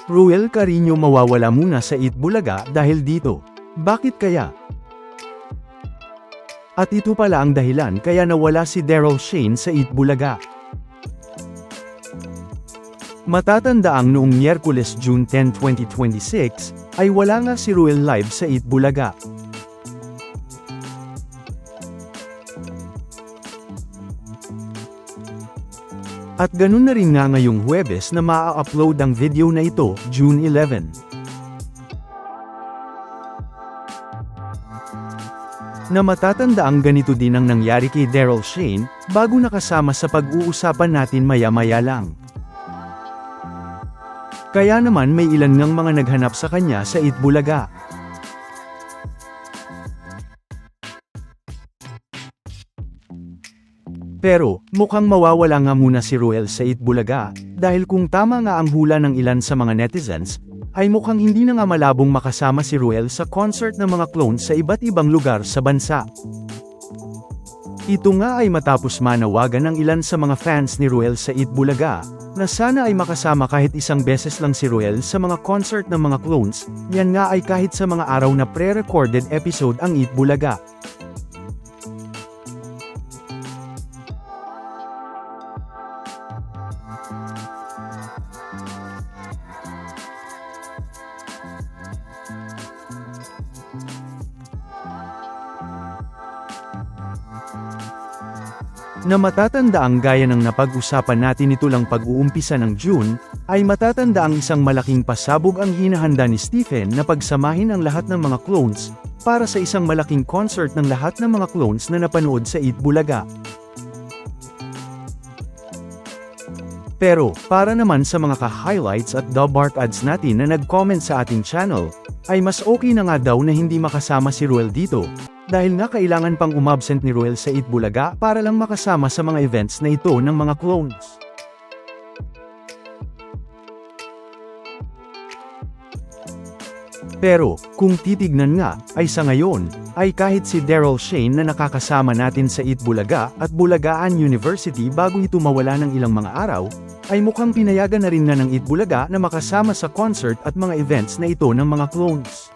Ruel Carino mawawala muna sa Eat Bulaga dahil dito. Bakit kaya? At ito pala ang dahilan kaya nawala si Daryl Shane sa Eat Bulaga. Matatandaang noong Miyerkules June 10, 2026, ay wala nga si Ruel live sa Eat Bulaga. At ganun na rin nga ngayong Huwebes na maa-upload ang video na ito, June 11. Na matatandaang ganito din ang nangyari kay Daryl Shane, bago nakasama sa pag-uusapan natin maya-maya lang. Kaya naman may ilan ngang mga naghanap sa kanya sa Eat Bulaga. Pero, mukhang mawawala nga muna si Ruel sa Eat Bulaga, dahil kung tama nga ang hula ng ilan sa mga netizens, ay mukhang hindi na nga malabong makasama si Ruel sa concert ng mga clones sa iba't ibang lugar sa bansa. Ito nga ay matapos manawagan ng ilan sa mga fans ni Ruel sa Eat Bulaga, na sana ay makasama kahit isang beses lang si Ruel sa mga concert ng mga clones, yan nga ay kahit sa mga araw na pre-recorded episode ang Eat Bulaga. Na matatandaang gaya ng napag-usapan natin ito lang pag-uumpisa ng June, ay matatandaang isang malaking pasabog ang hinahanda ni Stephen na pagsamahin ang lahat ng mga clones, para sa isang malaking concert ng lahat ng mga clones na napanood sa Eat Bulaga. Pero, para naman sa mga ka-highlights at bark ads natin na nag-comment sa ating channel, ay mas okay na nga daw na hindi makasama si Ruel dito, dahil nga kailangan pang umabsent ni Ruel sa Eat Bulaga para lang makasama sa mga events na ito ng mga clones. Pero, kung titignan nga, ay sa ngayon, ay kahit si Daryl Shane na nakakasama natin sa Eat Bulaga at Bulagaan University bago ito mawala ng ilang mga araw, ay mukhang pinayagan na rin na ng Eat Bulaga na makasama sa concert at mga events na ito ng mga clones.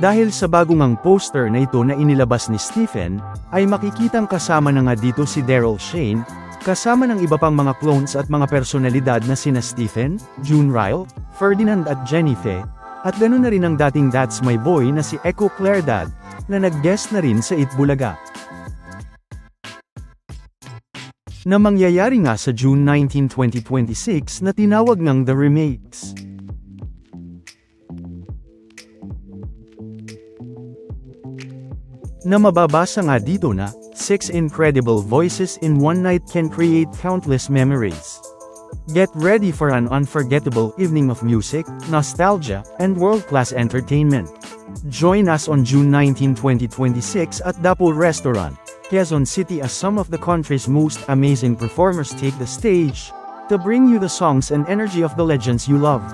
Dahil sa bagong poster na ito na inilabas ni Stephen, ay makikitang kasama na nga dito si Daryl Shane, kasama ng iba pang mga clones at mga personalidad na sina Stephen, June Ryle, Ferdinand at Jennifer, at ganoon na rin ang dating That's My Boy na si Echo Claridad, na nag-guest na rin sa Eat Bulaga. Na mangyayari nga sa June 19, 2026 na tinawag ngang The Remakes. Na mababasa nga dito na, 6 incredible voices in one night can create countless memories. Get ready for an unforgettable evening of music, nostalgia, and world-class entertainment. Join us on June 19, 2026 at Dapo Restaurant, Quezon City as some of the country's most amazing performers take the stage, to bring you the songs and energy of the legends you love.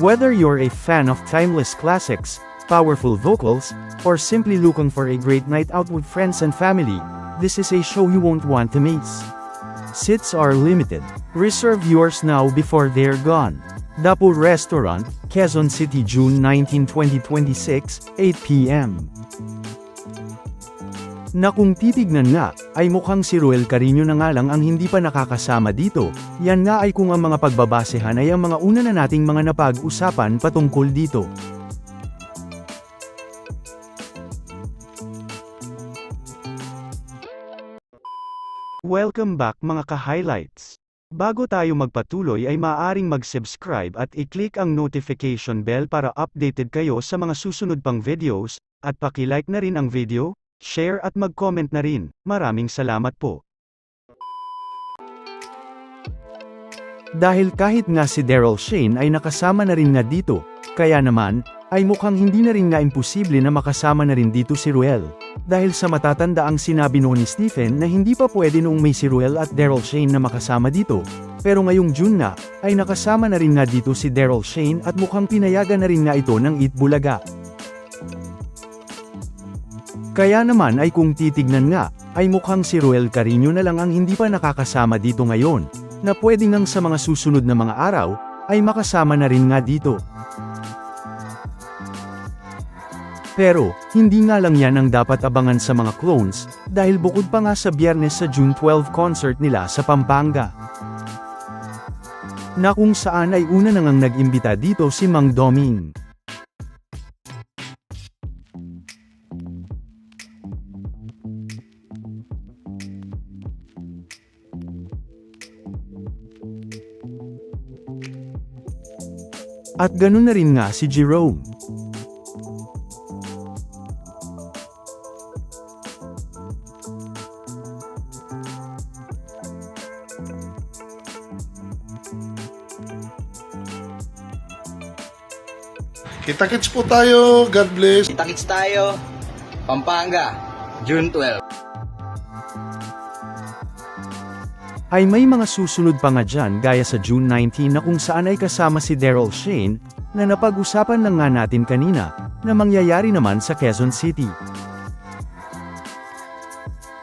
Whether you're a fan of timeless classics, powerful vocals, or simply looking for a great night out with friends and family, this is a show you won't want to miss. Seats are limited. Reserve yours now before they're gone. Dapo Restaurant, Quezon City, June 19, 2026, 8 p.m. Na kung titignan nga, ay mukhang si Ruel Carino na nga lang ang hindi pa nakakasama dito, yan nga ay kung ang mga pagbabasehan ay ang mga una na nating mga napag-usapan patungkol dito. Welcome back mga ka-highlights. Bago tayo magpatuloy ay maaaring mag-subscribe at i-click ang notification bell para updated kayo sa mga susunod pang videos, at paki-like na rin ang video, share at mag-comment na rin. Maraming salamat po. Dahil kahit nga si Daryl Shane ay nakasama na rin nga dito, kaya naman, ay mukhang hindi na rin nga imposible na makasama na rin dito si Ruel. Dahil sa matatanda ang sinabi noon ni Stephen na hindi pa pwede noong may si Ruel at Daryl Shane na makasama dito, pero ngayong June na, ay nakasama na rin nga dito si Daryl Shane at mukhang pinayagan na rin nga ito ng Eat Bulaga. Kaya naman ay kung titignan nga, ay mukhang si Ruel Carino na lang ang hindi pa nakakasama dito ngayon. na pwede ngang sa mga susunod na mga araw, ay makasama na rin nga dito. Pero, hindi nga lang yan ang dapat abangan sa mga clones, dahil bukod pa nga sa Biyernes sa June 12 concert nila sa Pampanga, na kung saan ay una na ngang nag-imbita dito si Mang Doming. At ganun na rin nga si Jerome. Kita-kits po tayo. God bless. Kita-kits tayo, Pampanga, June 12. Ay may mga susunod pa nga dyan gaya sa June 19 na kung saan ay kasama si Daryl Shane, na napag-usapan lang nga natin kanina, na mangyayari naman sa Quezon City.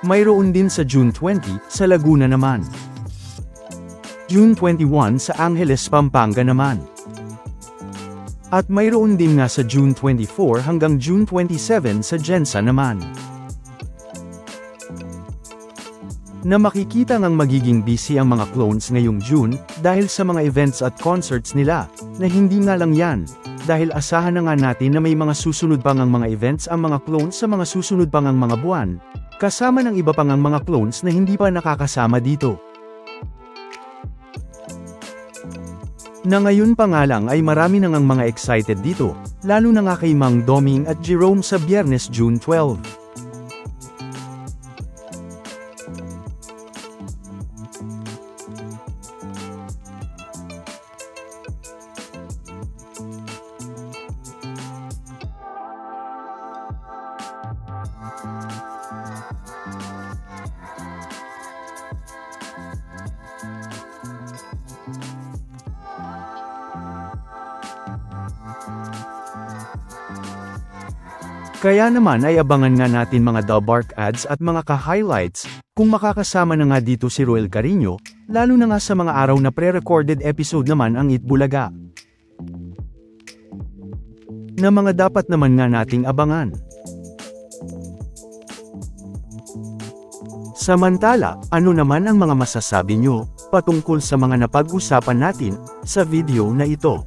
Mayroon din sa June 20, sa Laguna naman. June 21 sa Angeles, Pampanga naman. At mayroon din nga sa June 24 hanggang June 27 sa Jensa naman. Na makikita ngang magiging busy ang mga clones ngayong June, dahil sa mga events at concerts nila, na hindi nga lang yan, dahil asahan na nga natin na may mga susunod pang ang mga events ang mga clones sa mga susunod pang ang mga buwan, kasama ng iba pang ang mga clones na hindi pa nakakasama dito. Na ngayon pa nga lang ay marami nang ang mga excited dito, lalo na nga kay Mang Doming at Jerome sa Biyernes June 12. Kaya naman ay abangan nga natin mga Dabark ads at mga ka-highlights, kung makakasama na nga dito si Roel Carino, lalo na nga sa mga araw na pre-recorded episode naman ang Itbulaga. Na mga dapat naman nga nating abangan. Samantala, ano naman ang mga masasabi nyo, patungkol sa mga napag-usapan natin, sa video na ito?